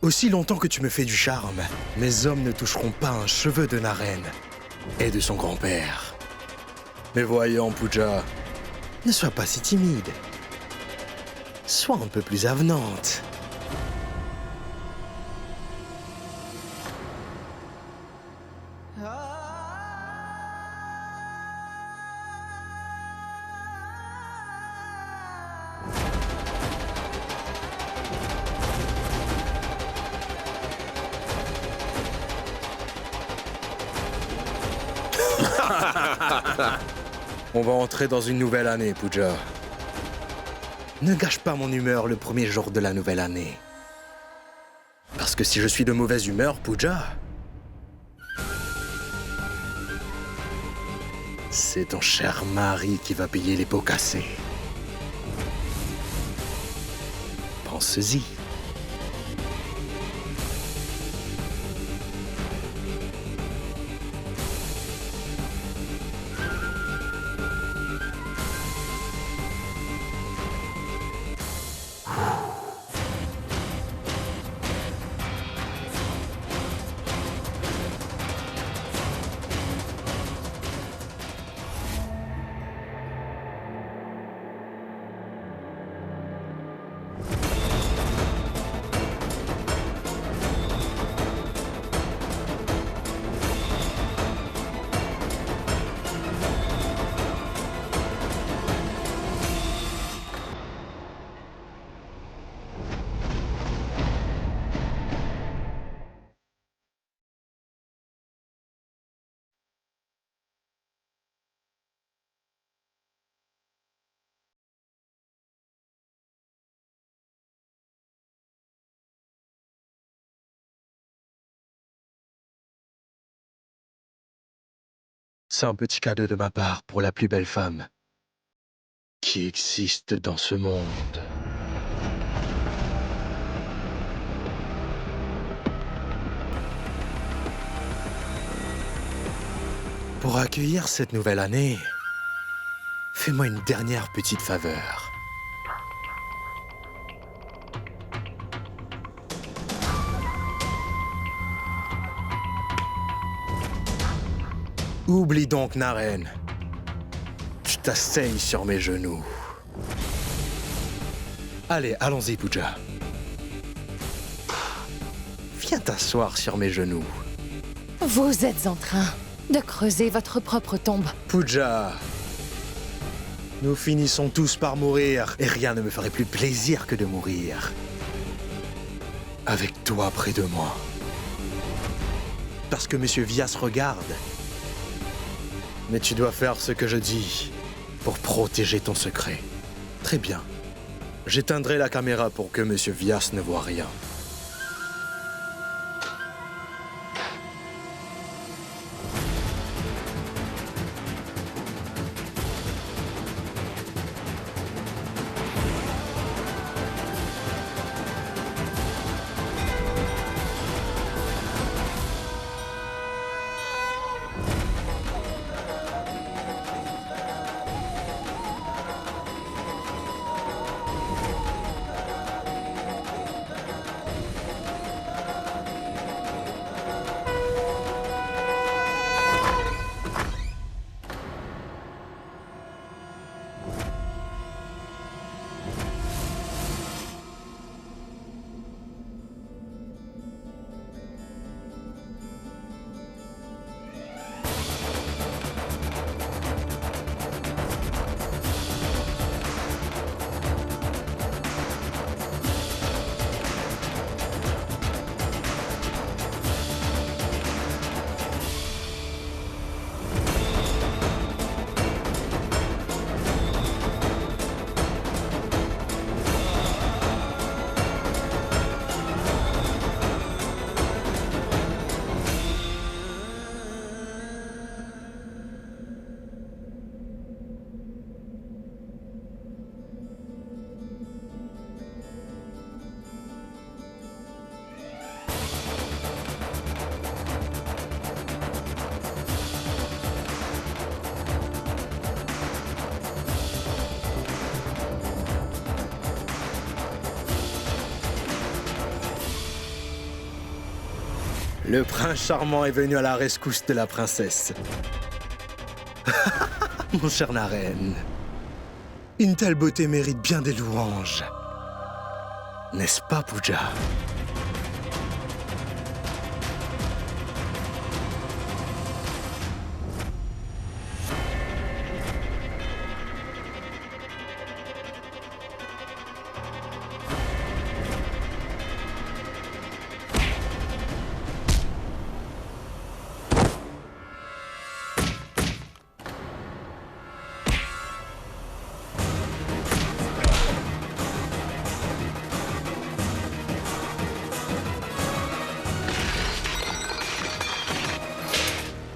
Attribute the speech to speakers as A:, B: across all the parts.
A: Aussi longtemps que tu me fais du charme, mes hommes ne toucheront pas un cheveu de Naren et de son grand-père. Mais voyons, Pooja, ne sois pas si timide. Sois un peu plus avenante. On va entrer dans une nouvelle année, Pooja. Ne gâche pas mon humeur le premier jour de la nouvelle année. Parce que si je suis de mauvaise humeur, Pooja, c'est ton cher mari qui va payer les pots cassés. Pense-y. C'est un petit cadeau de ma part pour la plus belle femme qui existe dans ce monde. Pour accueillir cette nouvelle année, fais-moi une dernière petite faveur. Oublie donc Naren. Tu t'asseyes sur mes genoux. Allez, allons-y, Pooja. Viens t'asseoir sur mes genoux.
B: Vous êtes en train de creuser votre propre tombe.
A: Pooja, nous finissons tous par mourir et rien ne me ferait plus plaisir que de mourir. Avec toi près de moi. Parce que Monsieur Vyas regarde. Mais tu dois faire ce que je dis pour protéger ton secret. Très bien. J'éteindrai la caméra pour que Monsieur Vyas ne voit rien. Le prince charmant est venu à la rescousse de la princesse. Mon cher Naren, une telle beauté mérite bien des louanges. N'est-ce pas, Pooja?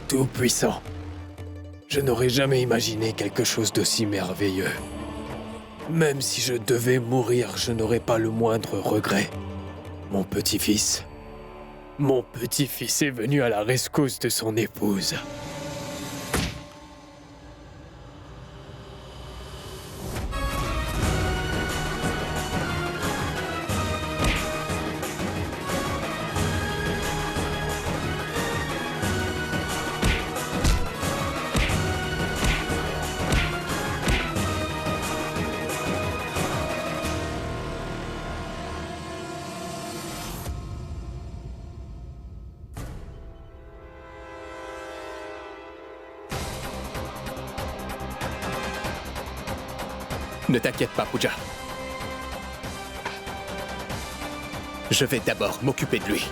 C: Tout-puissant. Je n'aurais jamais imaginé quelque chose d'aussi merveilleux. Même si je devais mourir, je n'aurais pas le moindre regret. Mon petit-fils est venu à la rescousse de son épouse.
D: Ne t'inquiète pas, Pooja. Je vais d'abord m'occuper de lui.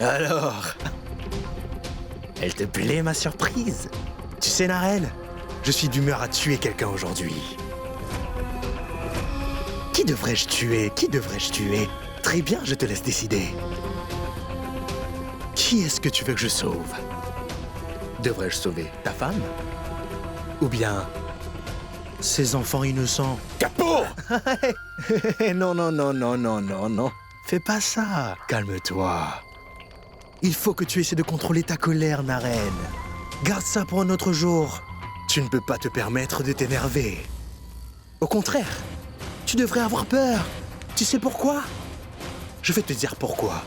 A: Alors, elle te plaît ma surprise? Tu sais, Naren, je suis d'humeur à tuer quelqu'un aujourd'hui. Qui devrais-je tuer? Qui devrais-je tuer? Très bien, je te laisse décider. Qui est-ce que tu veux que je sauve? Devrais-je sauver ta femme? Ou bien ces enfants innocents?
D: Kapoor!
A: Non, non, non, non, non, non, non. Fais pas ça. Calme-toi. Il faut que tu essaies de contrôler ta colère, Naren. Garde ça pour un autre jour. Tu ne peux pas te permettre de t'énerver. Au contraire, tu devrais avoir peur. Tu sais pourquoi? Je vais te dire pourquoi.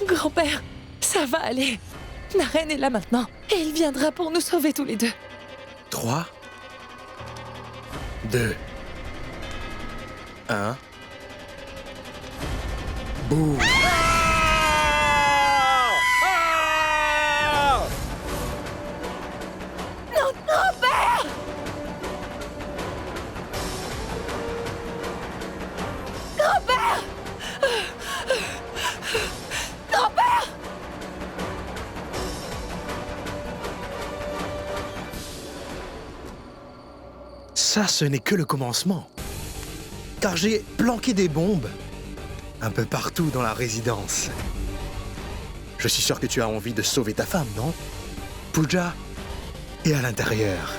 B: Grand-père, ça va aller. Naren est là maintenant, et il viendra pour nous sauver tous les deux.
A: 3, 2, 1. Boum!
B: Non, grand-père! Grand-père! Grand-père!
A: Ça, ce n'est que le commencement. Car j'ai planqué des bombes un peu partout dans la résidence. Je suis sûr que tu as envie de sauver ta femme, non? Pooja est à l'intérieur.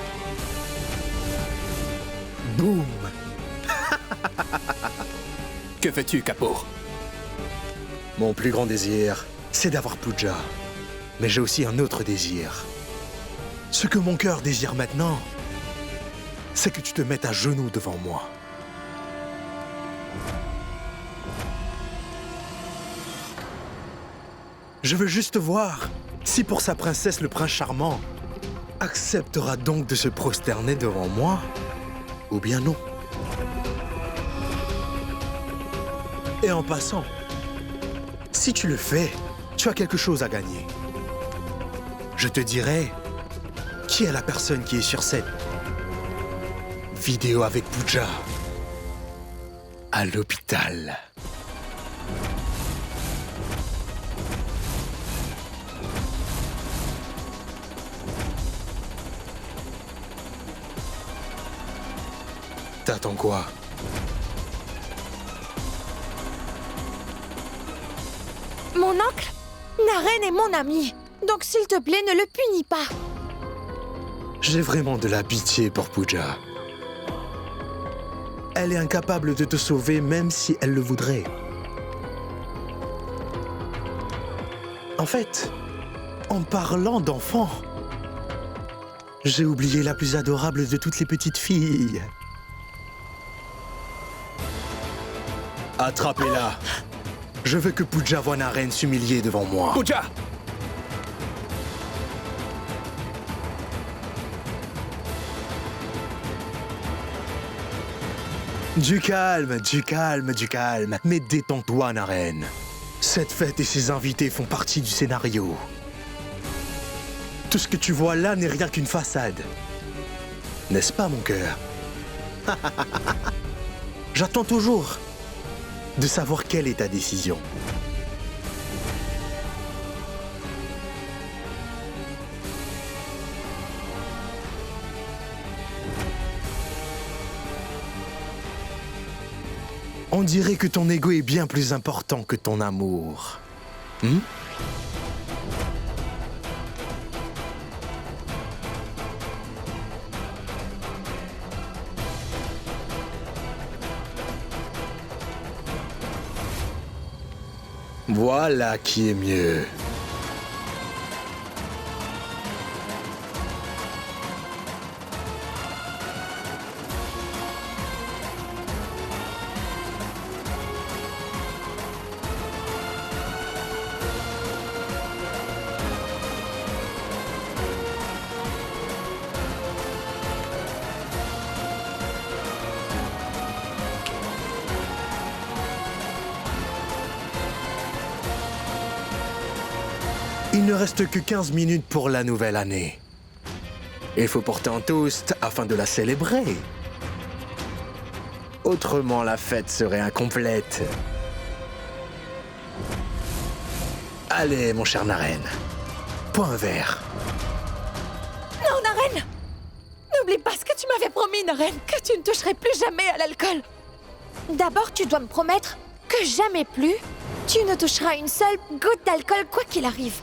A: Boum!
D: Que veux-tu, Kapoor?
A: Mon plus grand désir, c'est d'avoir Pooja. Mais j'ai aussi un autre désir. Ce que mon cœur désire maintenant, c'est que tu te mettes à genoux devant moi. Je veux juste voir si pour sa princesse le prince charmant acceptera donc de se prosterner devant moi, ou bien non. Et en passant, si tu le fais, tu as quelque chose à gagner. Je te dirai qui est la personne qui est sur cette vidéo avec Pooja à l'hôpital. T'attends quoi?
B: Mon oncle, Naren est mon ami. Donc s'il te plaît, ne le punis pas.
A: J'ai vraiment de la pitié pour Pooja. Elle est incapable de te sauver même si elle le voudrait. En fait, en parlant d'enfants, j'ai oublié la plus adorable de toutes les petites filles. Attrapez-la. Je veux que Pooja voie Naren s'humilier devant moi.
D: Pooja!
A: Du calme, du calme, du calme. Mais détends-toi, Naren. Cette fête et ses invités font partie du scénario. Tout ce que tu vois là n'est rien qu'une façade. N'est-ce pas, mon cœur? J'attends toujours de savoir quelle est ta décision. On dirait que ton ego est bien plus important que ton amour. Voilà qui est mieux. Il ne reste que 15 minutes pour la nouvelle année. Il faut porter un toast afin de la célébrer. Autrement, la fête serait incomplète. Allez, mon cher Naren. Bois un verre.
B: Non, Naren! N'oublie pas ce que tu m'avais promis, Naren, que tu ne toucherais plus jamais à l'alcool. D'abord, tu dois me promettre que jamais plus, tu ne toucheras une seule goutte d'alcool quoi qu'il arrive.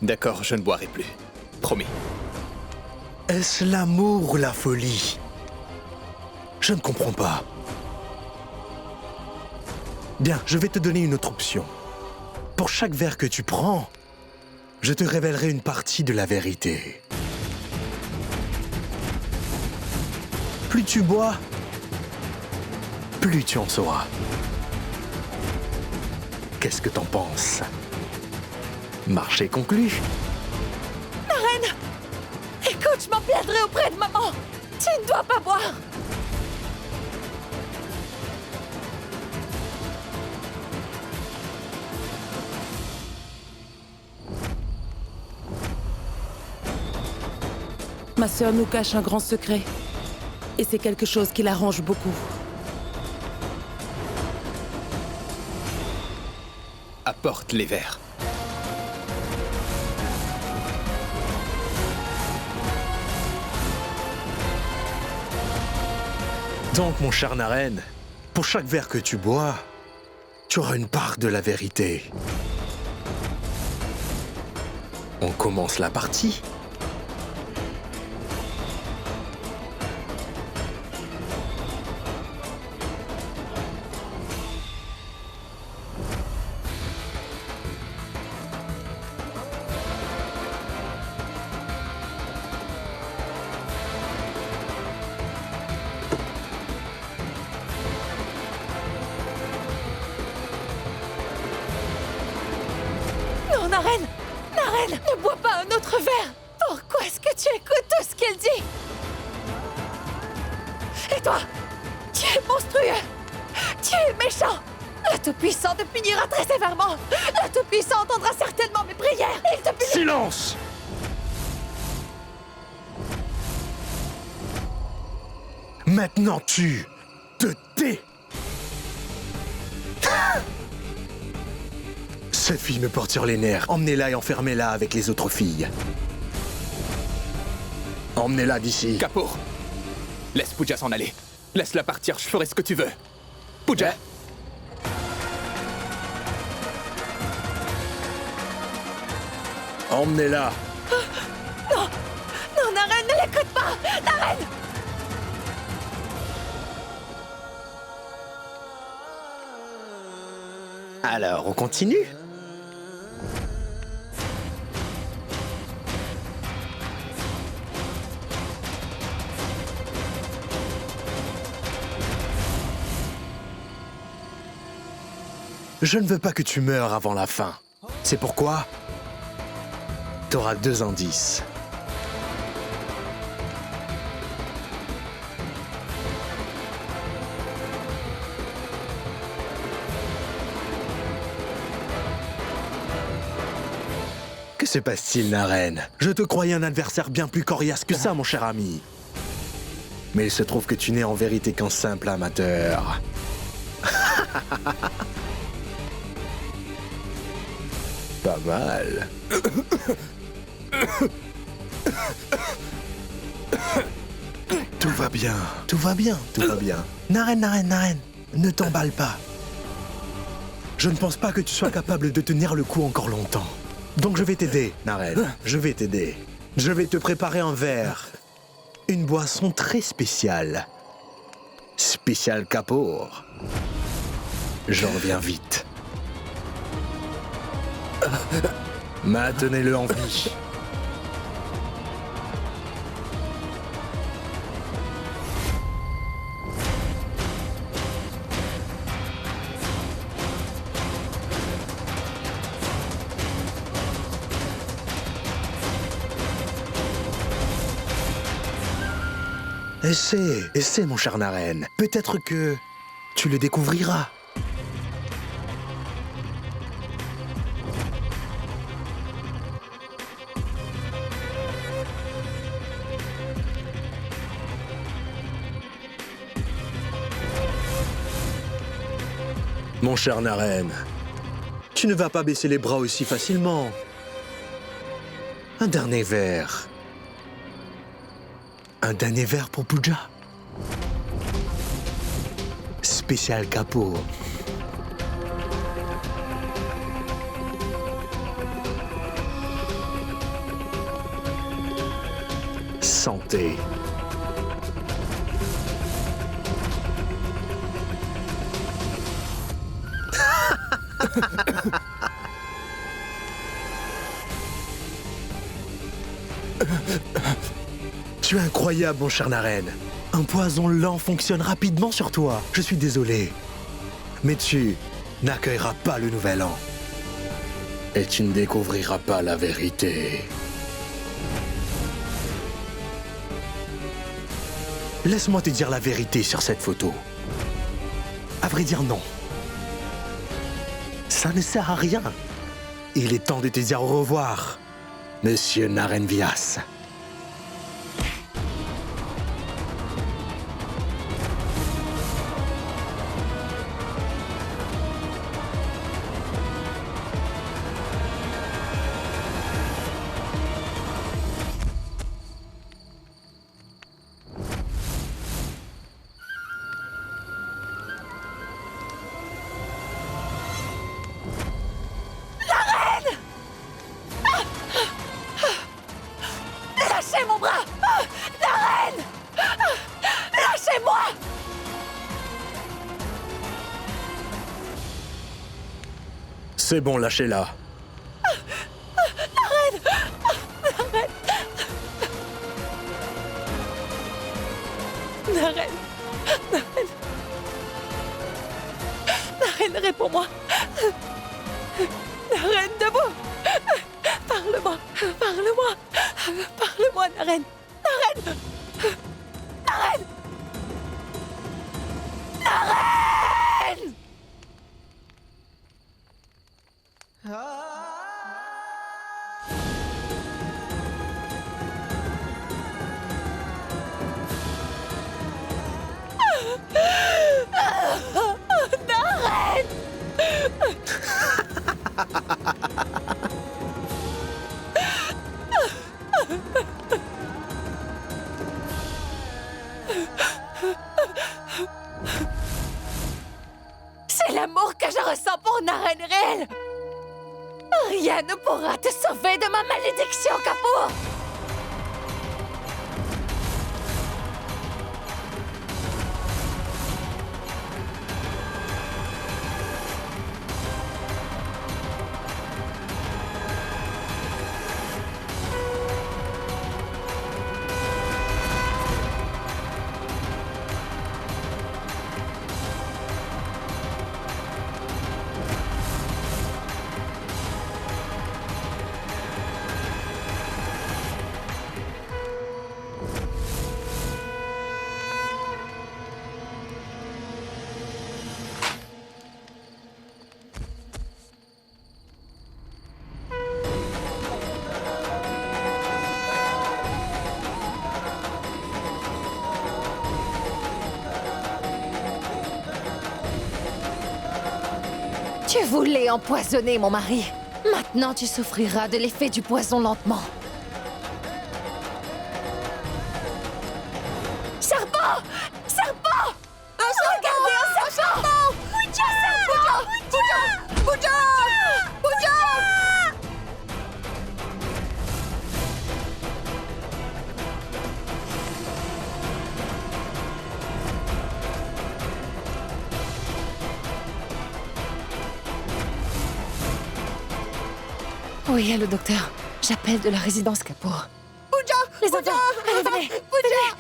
D: D'accord, je ne boirai plus. Promis.
A: Est-ce l'amour ou la folie? Je ne comprends pas. Bien, je vais te donner une autre option. Pour chaque verre que tu prends, je te révélerai une partie de la vérité. Plus tu bois, plus tu en sauras. Qu'est-ce que t'en penses? Marché conclu.
B: Naren! Écoute, je m'en plaindrai auprès de maman. Tu ne dois pas boire.
E: Ma sœur nous cache un grand secret. Et c'est quelque chose qui l'arrange beaucoup.
D: Apporte les verres.
A: Donc, mon cher Naren, pour chaque verre que tu bois, tu auras une part de la vérité. On commence la partie.
B: Non, Naren! Naren, ne bois pas un autre verre! Pourquoi est-ce que tu écoutes tout ce qu'elle dit? Et toi? Tu es monstrueux! Tu es méchant! Le Tout-Puissant te punira très sévèrement! Le Tout-Puissant entendra certainement mes prières! Il te punira!
A: Silence! Maintenant tu te tais! Cette fille me porte sur les nerfs. Emmenez-la et enfermez-la avec les autres filles. Emmenez-la d'ici.
D: Kapoor! Laisse Pooja s'en aller. Laisse-la partir, je ferai ce que tu veux. Pooja.
A: Emmenez-la.
B: Non, Naren, ne l'écoute pas! Naren!
A: Alors, on continue? Je ne veux pas que tu meures avant la fin. C'est pourquoi t'auras 2 indices. Que se passe-t-il, Naren? Je te croyais un adversaire bien plus coriace que ça, mon cher ami. Mais il se trouve que tu n'es en vérité qu'un simple amateur. Pas mal. Tout va bien, tout va bien, tout va bien. Naren, Naren, Naren, ne t'emballe pas. Je ne pense pas que tu sois capable de tenir le coup encore longtemps. Donc je vais t'aider, Naren, je vais t'aider. Je vais te préparer un verre. Une boisson très spéciale. Spécial Kapoor. Je reviens vite. Maintenez-le en vie. Essaie, mon cher Naren. Peut-être que tu le découvriras. Mon cher Naren, tu ne vas pas baisser les bras aussi facilement. Un dernier verre. Un dernier verre pour Pooja. Spécial Kapoor. Santé. Tu es incroyable, mon cher Naren. Un poison lent fonctionne rapidement sur toi. Je suis désolé. Mais tu n'accueilleras pas le nouvel an. Et tu ne découvriras pas la vérité. Laisse-moi te dire la vérité sur cette photo. À vrai dire, non. Ça ne sert à rien. Il est temps de te dire au revoir, Monsieur Naren Vyas.
B: Lâchez mon bras! Naren! Lâchez-moi!
A: C'est bon, lâchez-la.
B: Naren! Naren! Naren, réponds-moi! Naren, debout! Parle-moi! Parle-moi! Parle-moi, Naren! Naren! Naren! Naren! Naren! l'amour que je ressens pour Naren réel. Rien ne pourra te sauver de ma malédiction, Kapoor. Tu voulais empoisonner mon mari. Maintenant, tu souffriras de l'effet du poison lentement. Serpent! Serpent! Regardez un serpent! Pooja! Serpent! Pooja! Pooja! Oui, le docteur. J'appelle de la résidence Kapoor. Pooja! Les enfants! Allez, venez! Venez!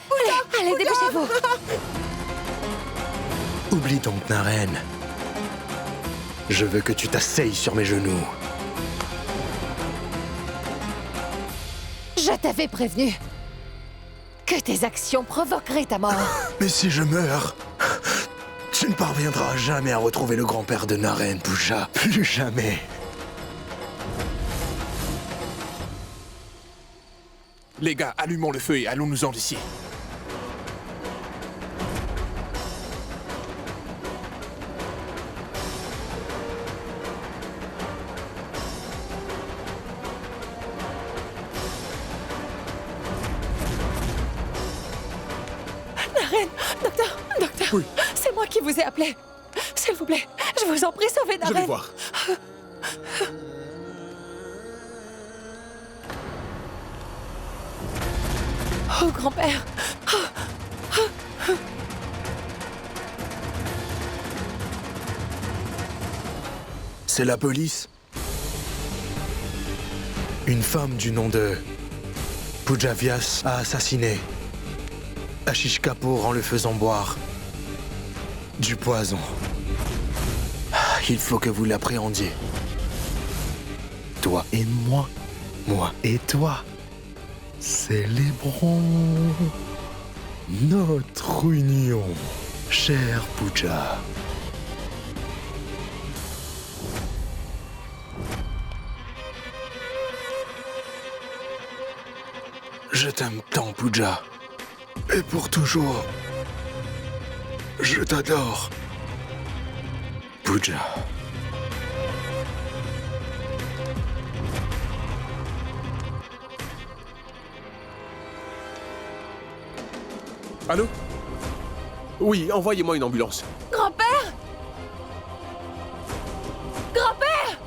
B: Allez, dépêchez-vous!
A: Oublie donc Naren. Je veux que tu t'asseyes sur mes genoux.
B: Je t'avais prévenu que tes actions provoqueraient ta mort.
A: Mais si je meurs, tu ne parviendras jamais à retrouver le grand-père de Naren, Pooja. Plus jamais.
D: Les gars, allumons le feu et allons-nous-en d'ici.
B: Naren! Docteur!
D: Oui.
B: C'est moi qui vous ai appelé. S'il vous plaît, je vous en prie, sauvez Naren.
D: Je vais voir.
B: Oh, grand-père!
A: C'est la police. Une femme du nom de Pooja Vyas a assassiné Ashish Kapoor en le faisant boire du poison. Il faut que vous l'appréhendiez. Toi et moi, moi et toi. Célébrons notre union, chère Pooja. Je t'aime tant, Pooja. Et pour toujours. Je t'adore. Pooja.
D: Allô? Oui, envoyez-moi une ambulance.
B: Grand-père! Grand-père!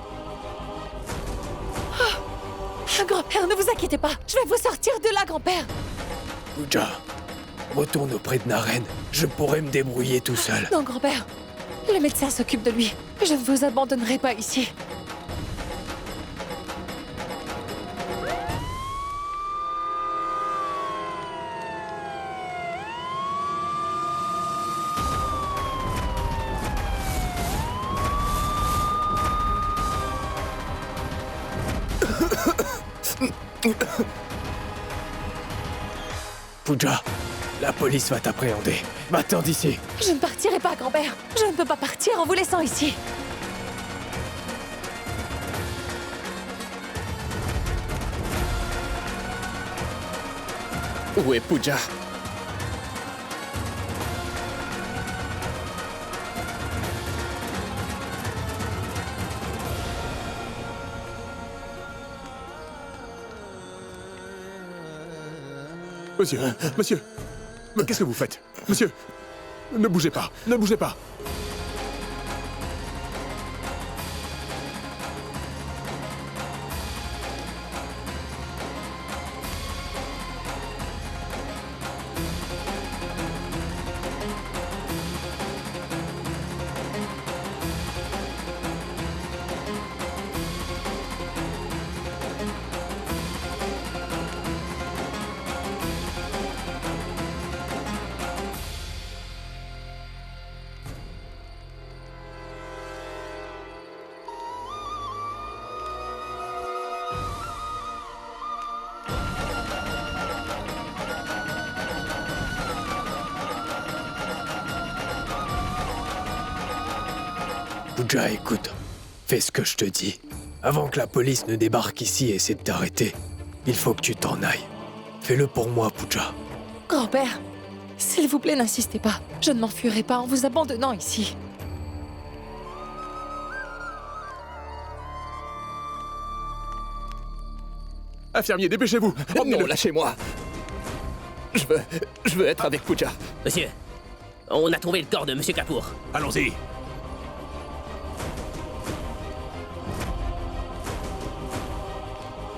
B: Oh. Grand-père, ne vous inquiétez pas. Je vais vous sortir de là, grand-père.
C: Pooja, retourne auprès de Naren. Je pourrais me débrouiller tout seul.
B: Non, grand-père. Le médecin s'occupe de lui. Je ne vous abandonnerai pas ici.
C: Pooja, la police va t'appréhender. Va-t'en d'ici.
B: Je ne partirai pas, grand-père. Je ne peux pas partir en vous laissant ici.
D: Où est Pooja? Monsieur, mais qu'est-ce que vous faites? Monsieur, ne bougez pas, ne bougez pas.
C: Pooja, écoute. Fais ce que je te dis. Avant que la police ne débarque ici et essaie de t'arrêter, il faut que tu t'en ailles. Fais-le pour moi, Pooja.
B: Grand-père, s'il vous plaît, n'insistez pas. Je ne m'enfuirai pas en vous abandonnant ici.
D: Infirmier, dépêchez-vous.
F: Non,
D: Emmenez-le.
F: lâchez-moi. Je veux être avec Pooja.
G: Monsieur, on a trouvé le corps de Monsieur Kapoor.
D: Allons-y.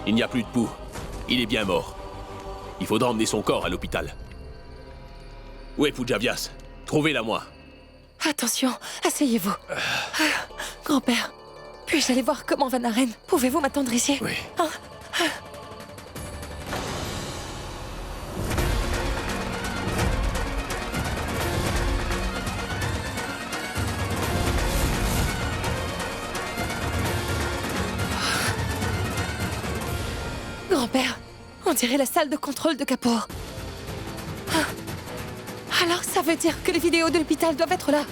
D: Il n'y a plus de pouls. Il est bien mort. Il faudra emmener son corps à l'hôpital. Où est Pooja Vyas? Trouvez-la-moi.
B: Attention, asseyez-vous. Grand-père, puis-je aller voir comment va Naren? Pouvez-vous m'attendre ici?
C: Oui.
B: Grand-père, on dirait la salle de contrôle de Kapoor. Alors ça veut dire que les vidéos de l'hôpital doivent être là.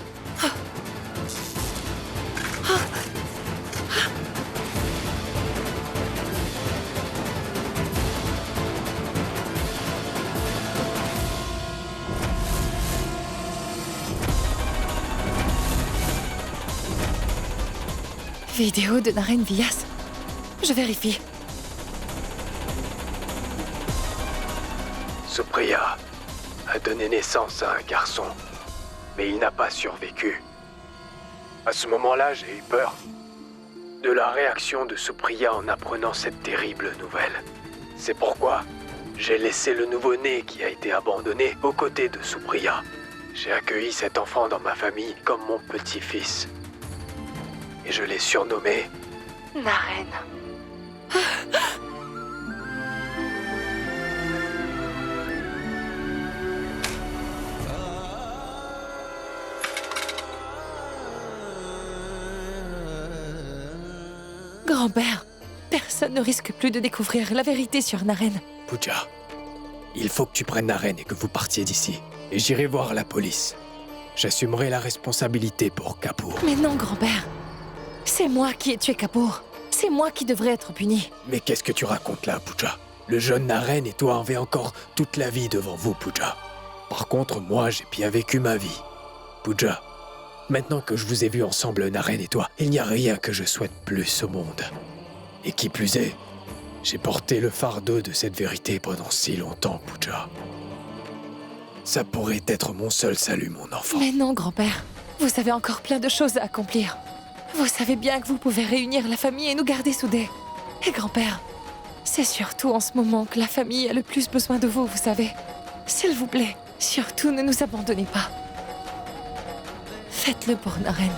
B: Vidéo de Naren Vyas. Je vérifie.
C: Supriya a donné naissance à un garçon, mais il n'a pas survécu. À ce moment-là, j'ai eu peur de la réaction de Supriya en apprenant cette terrible nouvelle. C'est pourquoi j'ai laissé le nouveau-né qui a été abandonné aux côtés de Supriya. J'ai accueilli cet enfant dans ma famille comme mon petit-fils. Et je l'ai surnommé
B: Naren. Grand-père, personne ne risque plus de découvrir la vérité sur Naren.
C: Pooja. Il faut que tu prennes Naren et que vous partiez d'ici. Et j'irai voir la police. J'assumerai la responsabilité pour Kapoor.
B: Mais non, grand-père. C'est moi qui ai tué Kapoor. C'est moi qui devrais être puni.
C: Mais qu'est-ce que tu racontes là, Pooja? Le jeune Naren et toi avez encore toute la vie devant vous, Pooja. Par contre, moi, j'ai bien vécu ma vie. Pooja, maintenant que je vous ai vus ensemble, Naren et toi, il n'y a rien que je souhaite plus au monde. Et qui plus est, j'ai porté le fardeau de cette vérité pendant si longtemps, Pooja. Ça pourrait être mon seul salut, mon enfant.
B: Mais non, grand-père. Vous avez encore plein de choses à accomplir. Vous savez bien que vous pouvez réunir la famille et nous garder soudés. Et grand-père, c'est surtout en ce moment que la famille a le plus besoin de vous, vous savez. S'il vous plaît, surtout ne nous abandonnez pas. Faites-le pour Naren.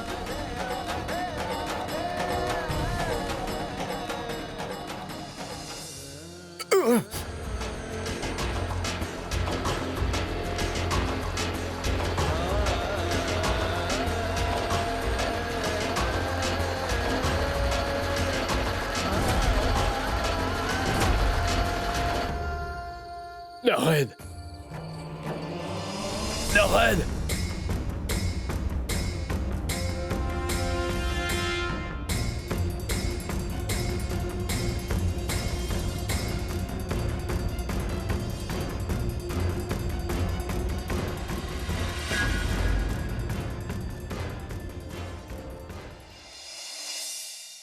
C: Naren! Naren!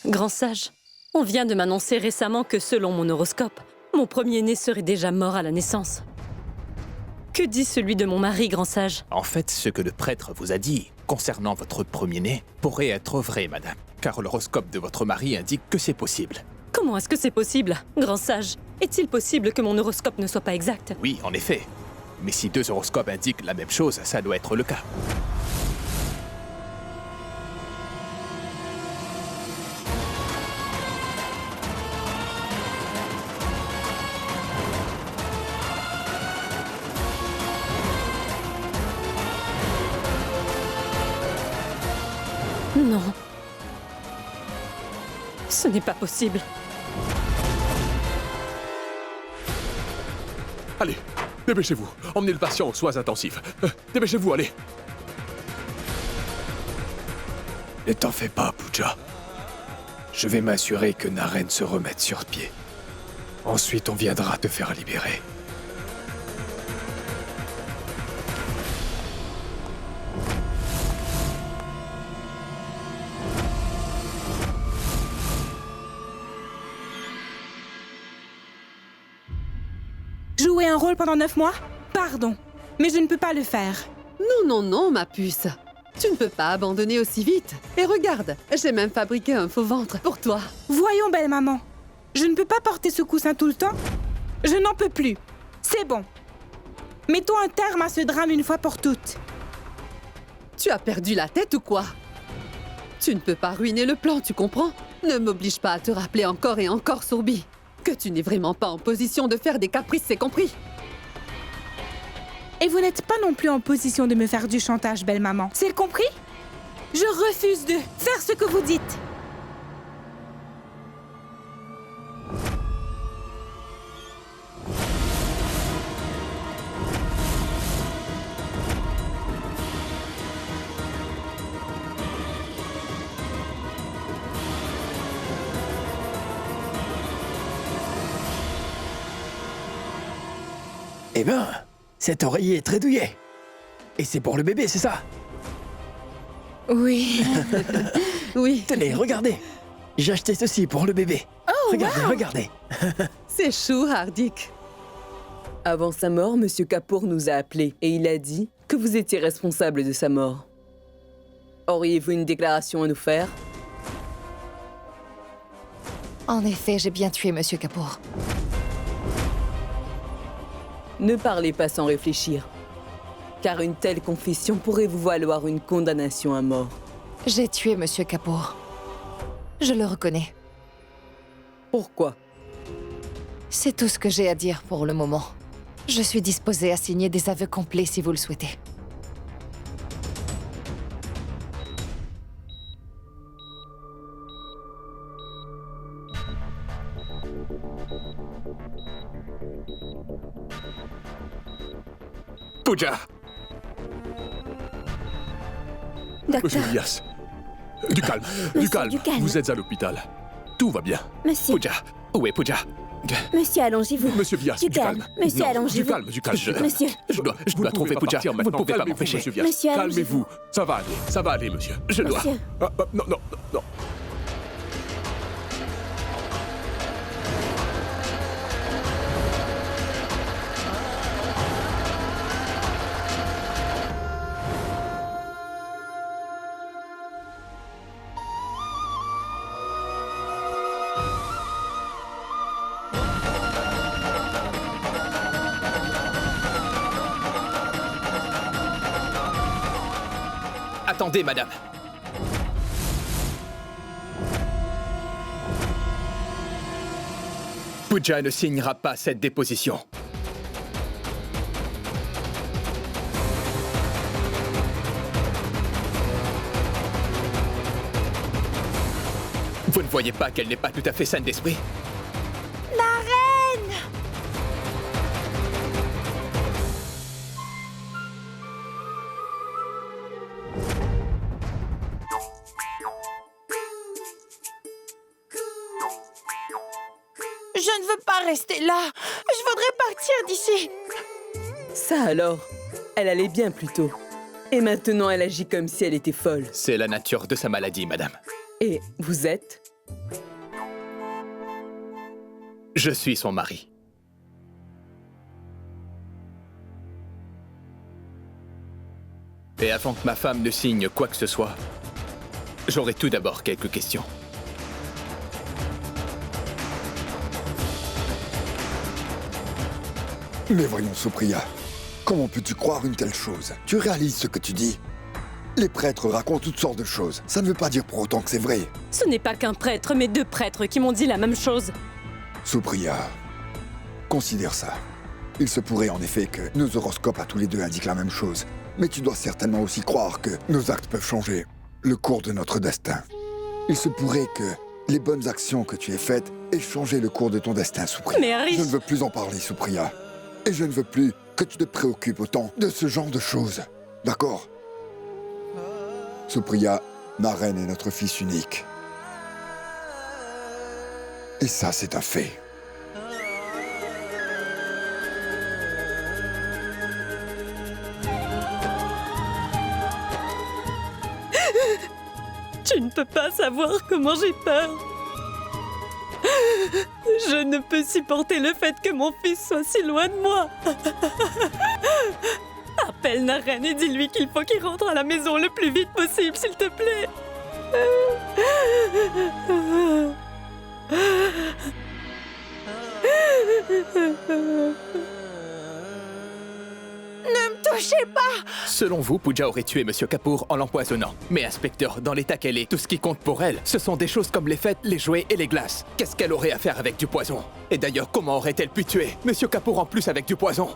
H: Grand sage, on vient de m'annoncer récemment que selon mon horoscope, mon premier-né serait déjà mort à la naissance. Que dit celui de mon mari, grand sage?
F: En fait, ce que le prêtre vous a dit concernant votre premier-né pourrait être vrai, madame. Car l'horoscope de votre mari indique que c'est possible.
H: Comment est-ce que c'est possible, grand sage? Est-il possible que mon horoscope ne soit pas exact?
F: Oui, en effet. Mais si deux horoscopes indiquent la même chose, ça doit être le cas.
H: Non. Ce n'est pas possible.
D: Allez, dépêchez-vous. Emmenez le patient aux soins intensifs. Dépêchez-vous, allez.
C: Ne t'en fais pas, Pooja. Je vais m'assurer que Naren se remette sur pied. Ensuite, on viendra te faire libérer.
I: Jouer un rôle pendant 9 mois? Pardon, mais je ne peux pas le faire.
J: Non, non, non, ma puce. Tu ne peux pas abandonner aussi vite. Et regarde, j'ai même fabriqué un faux ventre pour toi.
I: Voyons, belle maman. Je ne peux pas porter ce coussin tout le temps. Je n'en peux plus. C'est bon. Mettons un terme à ce drame une fois pour toutes.
J: Tu as perdu la tête ou quoi? Tu ne peux pas ruiner le plan, tu comprends? Ne m'oblige pas à te rappeler encore et encore, Sourbi, que tu n'es vraiment pas en position de faire des caprices, c'est compris?
I: Et vous n'êtes pas non plus en position de me faire du chantage, belle maman. C'est compris? Je refuse de faire ce que vous dites.
K: Eh ben, cet oreiller est très douillet. Et c'est pour le bébé, c'est ça?
J: Oui. Oui.
K: Tenez, regardez. J'ai acheté ceci pour le bébé.
J: Oh,
K: regardez,
J: wow.
K: regardez.
J: C'est chou, Hardik.
L: Avant sa mort, Monsieur Kapoor nous a appelés et il a dit que vous étiez responsable de sa mort. Auriez-vous une déclaration à nous faire?
B: En effet, j'ai bien tué Monsieur Kapoor.
L: Ne parlez pas sans réfléchir, car une telle confession pourrait vous valoir une condamnation à mort.
B: J'ai tué Monsieur Kapoor. Je le reconnais.
L: Pourquoi?
B: C'est tout ce que j'ai à dire pour le moment. Je suis disposée à signer des aveux complets si vous le souhaitez.
D: Pooja!
M: Docteur.
D: Monsieur Vyas. Du calme, du calme.
M: du calme.
D: Vous êtes à l'hôpital. Tout va bien.
M: Monsieur.
D: Pooja. Où est Pooja?
M: Monsieur, allongez-vous.
D: Monsieur Vyas,
M: Du calme. Monsieur,
D: Non,
M: allongez-vous.
D: du calme.
M: Monsieur.
D: Je dois trouver Pooja. Vous ne pouvez pas m'empêcher.
M: Monsieur, allongez-vous.
D: Calmez-vous. Ça va aller, monsieur. Je dois.
M: Monsieur.
D: Non.
F: Attendez, madame. Pooja ne signera pas cette déposition. Vous ne voyez pas qu'elle n'est pas tout à fait saine d'esprit?
B: La reine! Je ne veux pas rester là. Je voudrais partir d'ici.
L: Ça alors, elle allait bien plus tôt. Et maintenant, elle agit comme si elle était folle.
F: C'est la nature de sa maladie, madame.
L: Et vous êtes?
F: Je suis son mari. Et avant que ma femme ne signe quoi que ce soit, j'aurai tout d'abord quelques questions.
N: Mais voyons, Supriya, comment peux-tu croire une telle chose? Tu réalises ce que tu dis? Les prêtres racontent toutes sortes de choses. Ça ne veut pas dire pour autant que c'est vrai.
H: Ce n'est pas qu'un prêtre, mais 2 prêtres qui m'ont dit la même chose.
N: Supriya, considère ça. Il se pourrait en effet que nos horoscopes à tous les deux indiquent la même chose. Mais tu dois certainement aussi croire que nos actes peuvent changer le cours de notre destin. Il se pourrait que les bonnes actions que tu aies faites aient changé le cours de ton destin, Supriya.
H: Mais Harry...
N: Je ne veux plus en parler, Supriya. Et je ne veux plus que tu te préoccupes autant de ce genre de choses. D'accord? Supriya, Naren est notre fils unique. Et ça, c'est un fait.
H: Tu ne peux pas savoir comment j'ai peur. Je ne peux supporter le fait que mon fils soit si loin de moi. Appelle Naren et dis-lui qu'il faut qu'il rentre à la maison le plus vite possible, s'il te plaît.
B: Ne me touchez pas!
F: Selon vous, Pooja aurait tué Monsieur Kapoor en l'empoisonnant. Mais inspecteur, dans l'état qu'elle est, tout ce qui compte pour elle, ce sont des choses comme les fêtes, les jouets et les glaces. Qu'est-ce qu'elle aurait à faire avec du poison? Et d'ailleurs, comment aurait-elle pu tuer Monsieur Kapoor en plus avec du poison?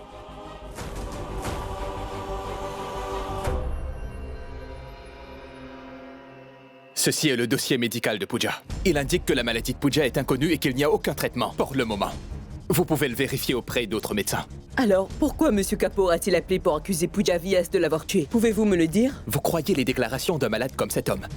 F: Ceci est le dossier médical de Pooja. Il indique que la maladie de Pooja est inconnue et qu'il n'y a aucun traitement pour le moment. Vous pouvez le vérifier auprès d'autres médecins.
L: Alors, pourquoi Monsieur Kapoor a-t-il appelé pour accuser Pooja Vyas de l'avoir tué? Pouvez-vous me le dire?
F: Vous croyez les déclarations d'un malade comme cet homme?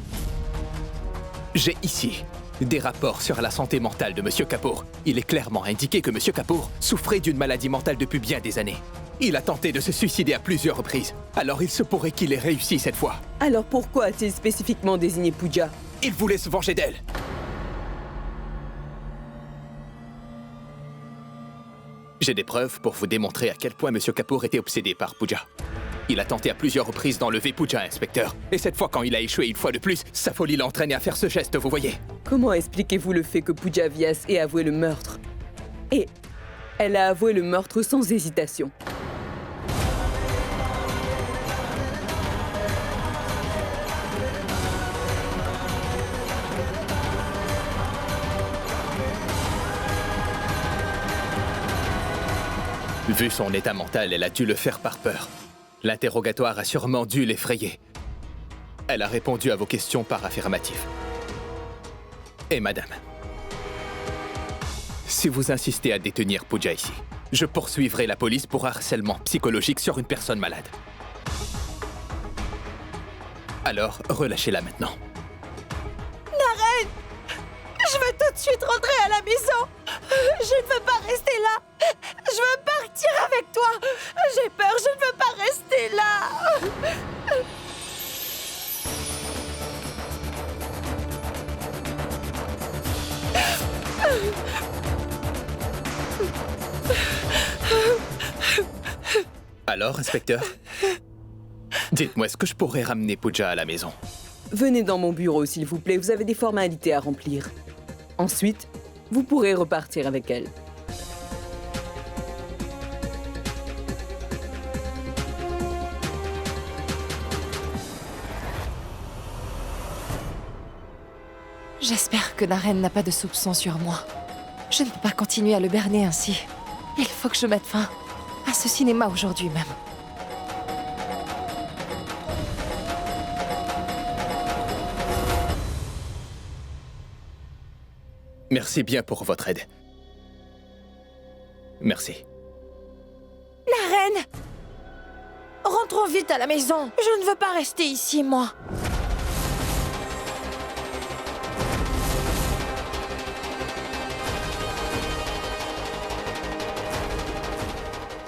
F: J'ai ici des rapports sur la santé mentale de Monsieur Kapoor. Il est clairement indiqué que Monsieur Kapoor souffrait d'une maladie mentale depuis bien des années. Il a tenté de se suicider à plusieurs reprises. Alors il se pourrait qu'il ait réussi cette fois.
L: Alors pourquoi a-t-il spécifiquement désigné Pooja?
F: Il voulait se venger d'elle. J'ai des preuves pour vous démontrer à quel point Monsieur Kapoor était obsédé par Pooja. Il a tenté à plusieurs reprises d'enlever Pooja, inspecteur. Et cette fois, quand il a échoué une fois de plus, sa folie l'entraîne à faire ce geste, vous voyez.
L: Comment expliquez-vous le fait que Pooja Vyas ait avoué le meurtre? Et elle a avoué le meurtre sans hésitation.
F: Vu son état mental, elle a dû le faire par peur. L'interrogatoire a sûrement dû l'effrayer. Elle a répondu à vos questions par affirmatif. Et madame, si vous insistez à détenir Pooja ici, je poursuivrai la police pour harcèlement psychologique sur une personne malade. Alors, relâchez-la maintenant.
B: Naren! Je veux tout de suite rentrer à la maison! Je ne veux pas rester là! Je veux partir avec toi! J'ai peur, je ne veux pas rester là!
F: Alors, inspecteur? Dites-moi, est-ce que je pourrais ramener Pooja à la maison?
L: Venez dans mon bureau, s'il vous plaît, vous avez des formalités à remplir. Ensuite, vous pourrez repartir avec elle.
B: J'espère que Naren n'a pas de soupçon sur moi. Je ne peux pas continuer à le berner ainsi. Il faut que je mette fin à ce cinéma aujourd'hui même.
F: Merci bien pour votre aide. Merci.
B: Naren! Rentrons vite à la maison. Je ne veux pas rester ici, moi.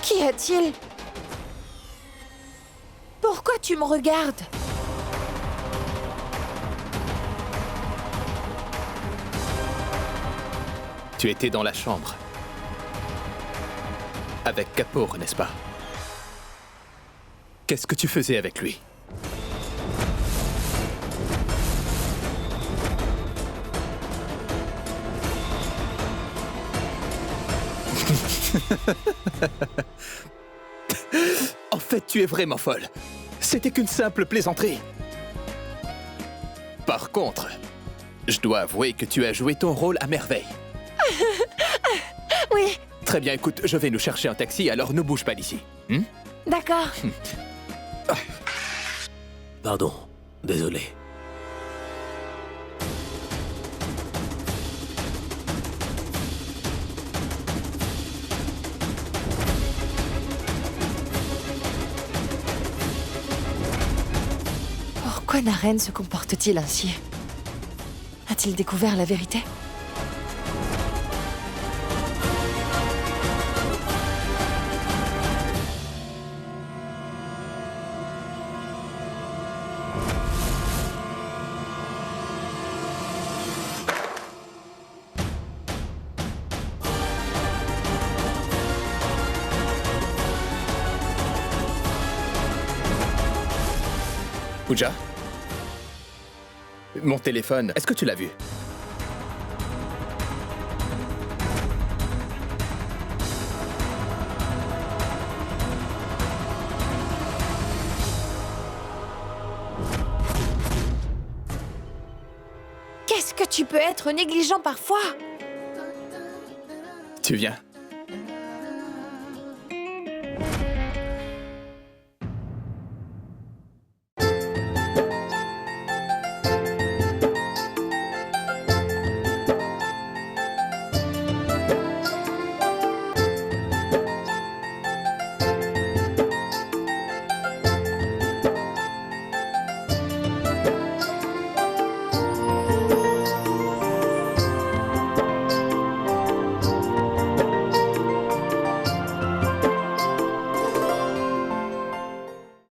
B: Qu'y a-t-il? Pourquoi tu me regardes?
F: Tu étais dans la chambre. Avec Kapoor, n'est-ce pas? Qu'est-ce que tu faisais avec lui? En fait, tu es vraiment folle. C'était qu'une simple plaisanterie. Par contre, je dois avouer que tu as joué ton rôle à merveille.
B: Oui.
F: Très bien, écoute, je vais nous chercher un taxi, alors ne bouge pas d'ici.
B: D'accord.
D: Pardon, désolé.
B: Pourquoi Naren se comporte-t-il ainsi? A-t-il découvert la vérité?
F: Pooja? Mon téléphone, est-ce que tu l'as vu?
B: Qu'est-ce que tu peux être négligent parfois?
F: Tu viens?